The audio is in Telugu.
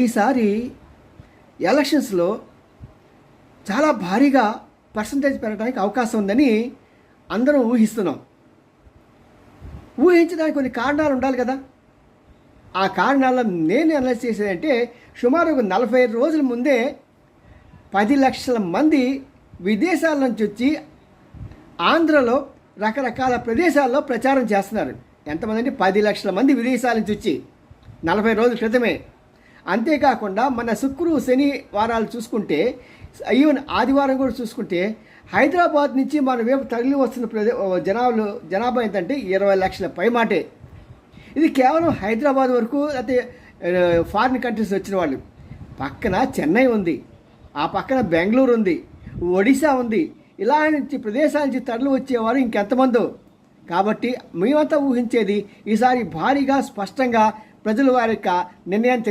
ఈసారి ఎలక్షన్స్లో చాలా భారీగా పర్సంటేజ్ పెరగడానికి అవకాశం ఉందని అందరం ఊహిస్తున్నాం. ఊహించడానికి కొన్ని కారణాలు ఉండాలి కదా. ఆ కారణాలను నేను అనలైజ్ చేసేదంటే సుమారు 45 రోజుల ముందే 10 లక్షల మంది విదేశాల నుంచి వచ్చి ఆంధ్రలో రకరకాల ప్రదేశాల్లో ప్రచారం చేస్తున్నారు. ఎంతమంది అంటే 10 లక్షల మంది విదేశాల నుంచి వచ్చి 40 రోజుల క్రితమే. అంతేకాకుండా మన శుక్ర శని వారాలు చూసుకుంటే, ఈవెన్ ఆదివారం కూడా చూసుకుంటే హైదరాబాద్ నుంచి మన వైపు తగిలి వస్తున్న జనాభా ఏంటంటే 20 లక్షల పైమాటే. ఇది కేవలం హైదరాబాద్ వరకు అయితే ఫారిన్ కంట్రీస్ వచ్చిన వాళ్ళు. పక్కన చెన్నై ఉంది, ఆ పక్కన బెంగళూరు ఉంది, ఒడిశా ఉంది. ఇలాంటి ప్రదేశాల నుంచి తరలి వచ్చేవారు ఇంకెంతమందో. కాబట్టి మేమంతా ఊహించేది ఈసారి భారీగా స్పష్టంగా ప్రజలు వారి యొక్క నిర్ణయాన్ని